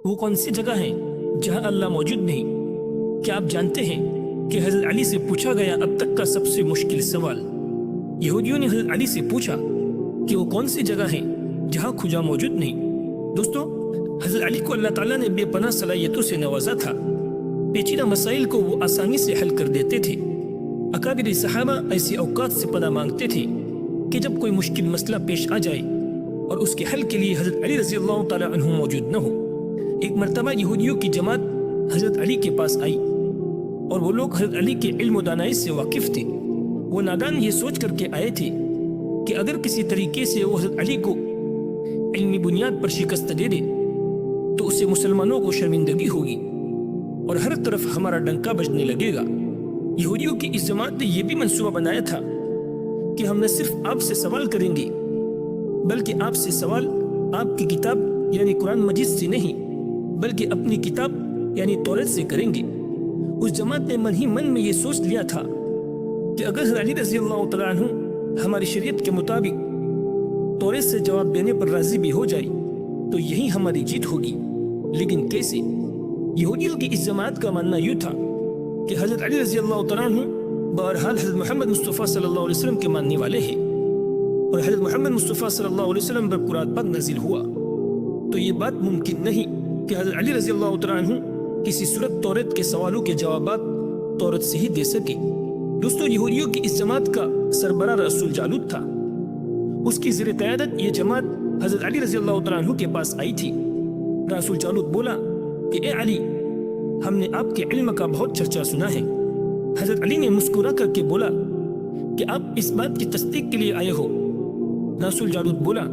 وہ کون سی جگہ ہے جہاں اللہ موجود نہیں؟ کیا آپ جانتے ہیں کہ حضرت علی سے پوچھا گیا اب تک کا سب سے مشکل سوال؟ یہودیوں نے حضرت علی سے پوچھا کہ وہ کون سی جگہ ہے جہاں خدا موجود نہیں۔ دوستو، حضرت علی کو اللہ تعالیٰ نے بے پناہ صلاحیتوں سے نوازا تھا۔ پیچیدہ مسائل کو وہ آسانی سے حل کر دیتے تھے۔ اکابر صحابہ ایسے اوقات سے پناہ مانگتے تھے کہ جب کوئی مشکل مسئلہ پیش آ جائے اور اس کے حل کے لیے حضرت علی رضی اللہ تعالیٰ عنہ موجود نہ ہو۔ ایک مرتبہ یہودیوں کی جماعت حضرت علی کے پاس آئی اور وہ لوگ حضرت علی کے علم و دانائی سے واقف تھے۔ وہ نادان یہ سوچ کر کے آئے تھے کہ اگر کسی طریقے سے وہ حضرت علی کو علمی بنیاد پر شکست دے دے تو اسے مسلمانوں کو شرمندگی ہوگی اور ہر طرف ہمارا ڈنکا بجنے لگے گا۔ یہودیوں کی اس جماعت نے یہ بھی منصوبہ بنایا تھا کہ ہم نہ صرف آپ سے سوال کریں گے بلکہ آپ سے سوال آپ کی کتاب یعنی قرآن مجید سے نہیں بلکہ اپنی کتاب یعنی توریت سے کریں گے۔ اس جماعت نے من ہی من میں یہ سوچ لیا تھا کہ اگر حضرت علی رضی اللہ تعالیٰ عنہ ہماری شریعت کے مطابق توریت سے جواب دینے پر راضی بھی ہو جائے تو یہی ہماری جیت ہوگی۔ لیکن کیسے؟ یہودیوں کی اس جماعت کا ماننا یوں تھا کہ حضرت علی رضی اللہ تعالیٰ عنہ بہرحال حضرت محمد مصطفیٰ صلی اللہ علیہ وسلم کے ماننے والے ہیں اور حضرت محمد مصطفیٰ صلی اللہ علیہ وسلم پر قرآن پاک نازل ہوا، تو یہ بات ممکن نہیں کہ حضرت علی رضی اللہ تعالیٰ عنہ کسی صورت توریت کے سوالوں کے جوابات توریت سے ہی دے سکے۔ دوستو، یہودیوں کی اس جماعت کا سربراہ رسول جالوت تھا۔ اس کی زیر قیادت یہ جماعت حضرت علی رضی اللہ تعالیٰ عنہ کے پاس آئی تھی۔ رسول جالوت بولا کہ اے علی، ہم نے آپ کے علم کا بہت چرچا سنا ہے۔ حضرت علی نے مسکرا کر کے بولا کہ آپ اس بات کی تصدیق کے لیے آئے ہو؟ رسول جالوت بولا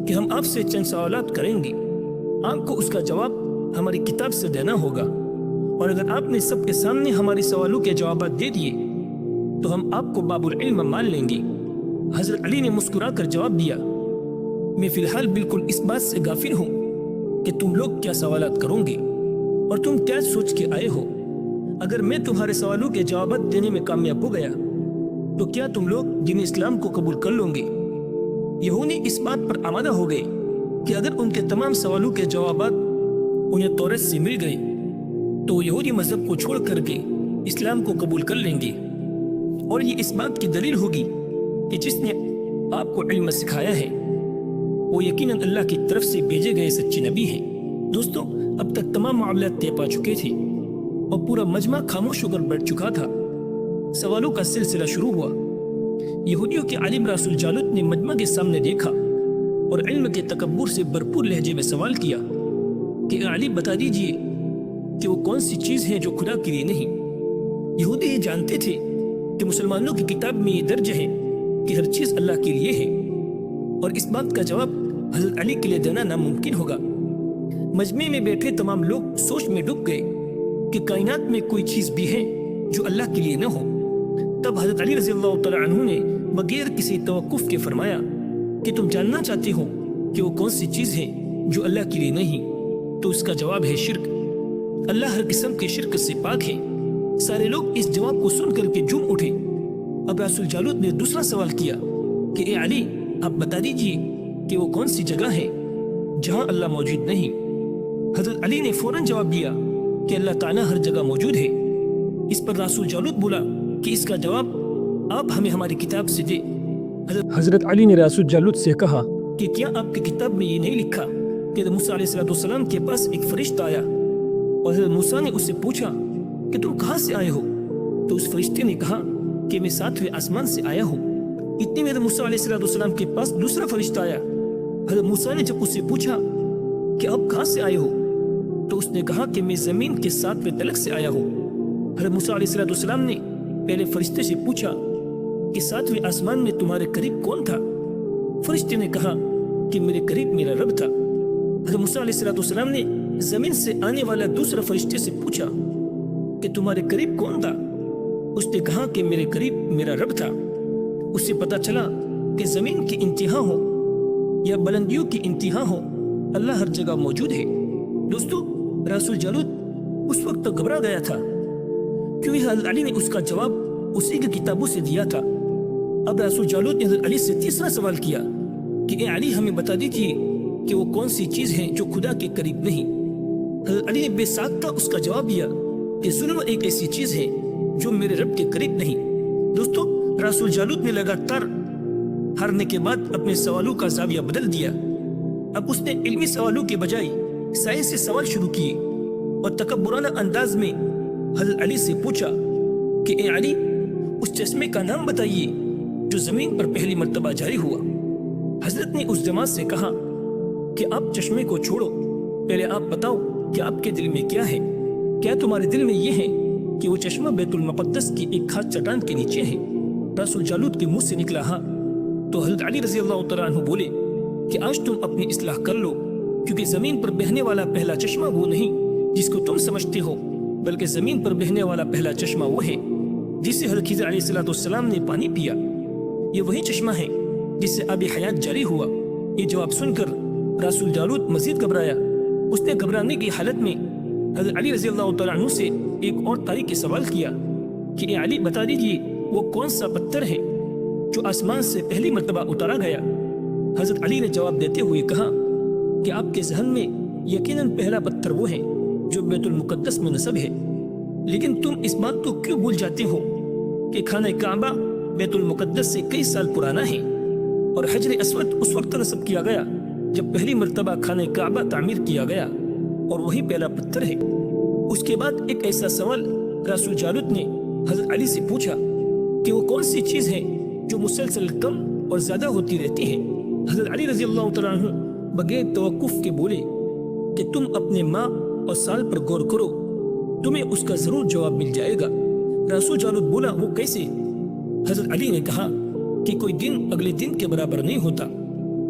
کہ ہم آپ سے چند سوالات کریں گے، آپ کو اس کا جواب ہماری کتاب سے دینا ہوگا، اور اگر آپ نے سب کے سامنے ہمارے سوالوں کے جوابات دے دیے تو ہم آپ کو باب العلم مان لیں گے۔ حضرت علی نے مسکرا کر جواب دیا، میں فی الحال بالکل اس بات سے غافل ہوں کہ تم لوگ کیا سوالات کرو گے اور تم کیا سوچ کے آئے ہو۔ اگر میں تمہارے سوالوں کے جوابات دینے میں کامیاب ہو گیا تو کیا تم لوگ دین اسلام کو قبول کر لو گے؟ یہودی اس بات پر آمادہ ہو گئے کہ اگر ان کے تمام سوالوں کے جوابات انہیں توریت سے مل گئے تو وہ یہودی مذہب کو چھوڑ کر کے اسلام کو قبول کر لیں گے، اور یہ اس بات کی دلیل ہوگی کہ جس نے آپ کو علم سکھایا ہے وہ یقیناً اللہ کی طرف سے بھیجے گئے سچے نبی ہیں۔ دوستو، اب تک تمام معاملات طے پا چکے تھے اور پورا مجمع خاموش ہو کر بیٹھ چکا تھا۔ سوالوں کا سلسلہ شروع ہوا۔ یہودیوں کے عالم رسول جالوت نے مجمع کے سامنے دیکھا اور علم کے تکبر سے بھرپور لہجے میں سوال کیا کہ علی بتا دیجئے کہ وہ کون سی چیز ہے جو خدا کے لیے نہیں۔ یہودی یہ جانتے تھے کہ مسلمانوں کی کتاب میں یہ درج ہے کہ ہر چیز اللہ کے لیے ہے، اور اس بات کا جواب حضرت علی کے لیے دینا ناممکن ہوگا۔ مجمع میں بیٹھے تمام لوگ سوچ میں ڈوب گئے کہ کائنات میں کوئی چیز بھی ہے جو اللہ کے لیے نہ ہو۔ تب حضرت علی رضی اللہ تعالیٰ عنہ نے بغیر کسی توقف کے فرمایا کہ تم جاننا چاہتے ہو کہ وہ کون سی چیز ہے جو اللہ کے لیے نہیں؟ تو اس کا جواب ہے شرک۔ اللہ ہر قسم کے شرک سے پاک ہے۔ سارے لوگ اس جواب کو سن کر کے جھوم اٹھے۔ اب رسول جالوت نے دوسرا سوال کیا کہ اے علی، آپ بتا دیجئے کہ وہ کون سی جگہ ہے جہاں اللہ موجود نہیں؟ حضرت علی نے فوراً جواب دیا کہ اللہ تعالیٰ ہر جگہ موجود ہے۔ اس پر رسول جالوت بولا کہ اس کا جواب آپ ہمیں ہماری کتاب سے دے۔ حضرت علی نے رسول جالوت سے کہا کہ کیا آپ کی کتاب میں یہ نہیں لکھا کہ موسیٰ علیہ السلام کے پاس ایک فرشتہ آیا اور حضرت موسیٰ نے اس سے پوچھا کہ تم کہاں سے آئے ہو؟ تو اس فرشتے نے کہا کہ میں 7ویں آسمان سے آیا ہوں۔ اتنے میں موسیٰ علیہ السلام کے پاس دوسرا فرشتہ آیا۔ حضرت موسیٰ نے جب اس سے پوچھا کہ آپ کہاں سے آئے ہو تو اس نے کہا کہ میں زمین کے 7ویں طلق سے آیا ہوں۔ حضرت موسیٰ علیہ السلام نے پہلے فرشتے سے پوچھا کہ 7ویں آسمان میں تمہارے قریب کون تھا؟ فرشتے نے کہا کہ میرے قریب میرا رب تھا۔ حضرت موسیٰ علیہ السلام نے زمین سے آنے والا دوسرا فرشتے سے پوچھا کہ تمہارے قریب کون تھا؟ اس نے کہا کہ میرے قریب میرا رب تھا۔ اس سے پتا چلا کہ زمین کی انتہا ہو یا بلندیوں کی انتہا ہو، اللہ ہر جگہ موجود ہے۔ دوستو، رسول جالوت اس وقت تک گھبرا گیا تھا کیونکہ حضرت علی نے اس کا جواب اسی کی کتابوں سے دیا تھا۔ اب رسول جالوت نے حضرت علی سے تیسرا سوال کیا کہ اے علی، ہمیں بتا دیجیے کہ وہ کون سی چیز ہے جو خدا کے قریب نہیں۔ حضرت علی نے بے ساختہ اس کا جواب دیا کہ ظلم ایک ایسی چیز ہے جو میرے رب کے قریب نہیں۔ دوستو، رسول جالوت نے لگاتار ہارنے کے بعد اپنے سوالوں کا زاویہ بدل دیا۔ اب اس نے علمی سوالوں کے بجائے سائنسی سوال شروع کیے اور تکبرانہ انداز میں حضرت علی سے پوچھا کہ اے علی، اس چشمے کا نام بتائیے جو زمین پر پہلی مرتبہ جاری ہوا۔ حضرت نے اس جماعت سے کہا کہ آپ چشمے کو چھوڑو، پہلے آپ بتاؤ کہ آپ کے دل میں کیا ہے؟ کیا تمہارے دل میں یہ ہے کہ وہ چشمہ بیت المقدس کی ایک خاص چٹان کے نیچے ہے؟ رسول جالوت کے منہ سے نکلا ہاں، تو حضرت علی رضی اللہ تعالیٰ عنہ بولے کہ آج تم اپنی اصلاح کر لو، کیونکہ زمین پر بہنے والا پہلا چشمہ وہ نہیں جس کو تم سمجھتے ہو، بلکہ زمین پر بہنے والا پہلا چشمہ وہ ہے جس سے حضرت خضر علیہ السلام نے پانی پیا۔ یہ وہی چشمہ ہے جس سے آب حیات جاری ہوا۔ یہ جواب سن کر رسول جالوت مزید گھبرایا۔ اس نے گھبرانے کی حالت میں حضرت علی رضی اللہ تعالیٰ عنہ سے ایک اور تاریخی سوال کیا کہ اے علی، بتا دیجئے وہ کون سا پتھر ہے جو آسمان سے پہلی مرتبہ اتارا گیا؟ حضرت علی نے جواب دیتے ہوئے کہا کہ آپ کے ذہن میں یقیناً پہلا پتھر وہ ہے جو بیت المقدس میں نصب ہے، لیکن تم اس بات کو کیوں بھول جاتے ہو کہ خانہ کعبہ بیت المقدس سے کئی سال پرانا ہے، اور حجر اسود اس وقت نصب کیا گیا جب پہلی مرتبہ خانہ کعبہ تعمیر کیا گیا، اور وہی پہلا پتھر ہے۔ اس کے بعد ایک ایسا سوال رسول جالوت نے حضرت علی سے پوچھا کہ وہ کون سی چیز ہے جو مسلسل کم اور زیادہ ہوتی رہتی ہے؟ حضرت علی رضی اللہ تعالیٰ عنہ بغیر توقف کے بولے کہ تم اپنے ماہ اور سال پر غور کرو، تمہیں اس کا ضرور جواب مل جائے گا۔ رسول جالوت بولا، وہ کیسے؟ حضرت علی نے کہا کہ کوئی دن اگلے دن کے برابر نہیں ہوتا،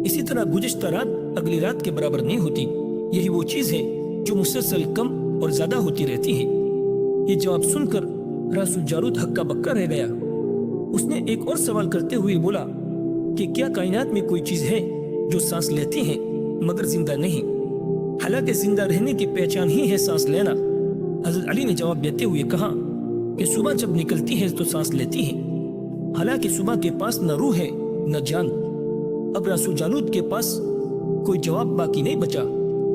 اسی طرح گزشتہ رات اگلی رات کے برابر نہیں ہوتی، یہی وہ چیز ہے جو مسلسل کم اور زیادہ ہوتی رہتی ہے۔ یہ جواب سن کر رسول جالوت ہکا بکا رہ گیا۔ اس نے ایک اور سوال کرتے ہوئے بولا کہ کیا کائنات میں کوئی چیز ہے جو سانس لیتی ہے مگر زندہ نہیں؟ حالانکہ زندہ رہنے کی پہچان ہی ہے سانس لینا۔ حضرت علی نے جواب دیتے ہوئے کہا کہ صبح جب نکلتی ہے تو سانس لیتی ہے، حالانکہ صبح کے پاس نہ روح ہے نہ جان۔ اب رسول جالوت کے پاس کوئی جواب باقی نہیں بچا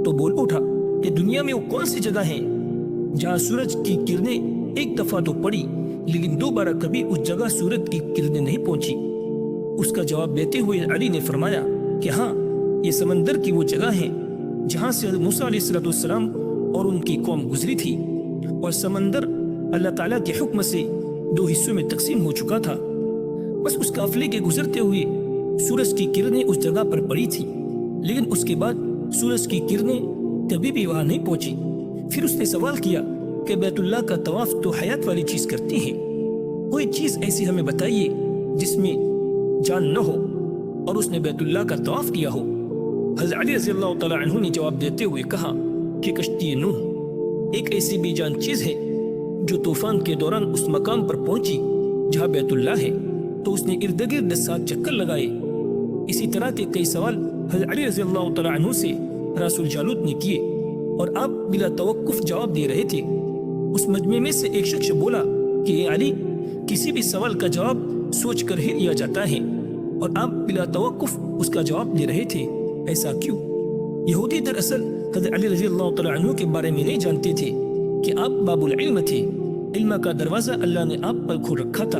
تو بول اٹھا کہ دنیا میں وہ کون سی جگہ ہے جہاں سورج کی کرنیں ایک دفعہ تو پڑی لیکن دوبارہ کبھی اس جگہ سورج کی کرنیں نہیں پہنچی؟ اس کا جواب دیتے ہوئے علی نے فرمایا کہ ہاں، یہ سمندر کی وہ جگہ ہے جہاں سے موسیٰ علیہ السلام اور ان کی قوم گزری تھی، اور سمندر اللہ تعالیٰ کے حکم سے دو حصوں میں تقسیم ہو چکا تھا۔ بس اس قافلے کے گزرتے ہوئے سورج کی کرنیں اس جگہ پر پڑی تھی، لیکن اس کے بعد سورج کی کرنیں کبھی بھی وہاں نہیں پہنچی۔ پھر اس نے سوال کیا کہ بیت اللہ کا طواف تو حیات والی چیز کرتی ہے، کوئی چیز ایسی ہمیں بتائیے جس میں جان نہ ہو اور اس نے بیت اللہ کا طواف کیا ہو۔ حضرت علی رضی اللہ تعالیٰ عنہ نے جواب دیتے ہوئے کہا کہ کشتی نوح ایک ایسی بے جان چیز ہے جو طوفان کے دوران اس مقام پر پہنچی جہاں بیت اللہ ہے، تو اس نے ارد گرد 7 چکر لگائے۔ اسی طرح کے کئی سوال حضرت علی رضی اللہ تعالیٰ عنہ سے رسول جالوت نے کیے اور آپ بلا توقف جواب دے رہے تھے۔ اس مجمع میں سے ایک شخص بولا کہ اے علی، کسی بھی سوال کا جواب سوچ کر ہی لیا جاتا ہے اور آپ بلا توقف اس کا جواب دے رہے تھے، ایسا کیوں؟ یہودی دراصل حضرت علی رضی اللہ تعالیٰ عنہ کے بارے میں نہیں جانتے تھے کہ آپ باب العلم تھے، علم کا دروازہ اللہ نے آپ پر کھول رکھا تھا۔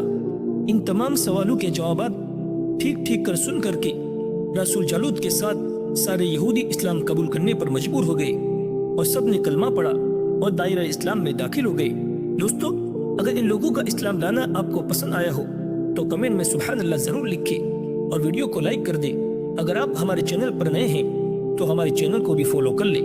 ان تمام سوالوں کے جوابات ٹھیک ٹھیک کر سن کر کے رسول جالوت کے ساتھ سارے یہودی اسلام قبول کرنے پر مجبور ہو گئے اور سب نے کلمہ پڑھا اور دائرہ اسلام میں داخل ہو گئے۔ دوستو، اگر ان لوگوں کا اسلام لانا آپ کو پسند آیا ہو تو کمنٹ میں سبحان اللہ ضرور لکھیں اور ویڈیو کو لائک کر دیں۔ اگر آپ ہمارے چینل پر نئے ہیں تو ہمارے چینل کو بھی فالو کر لیں۔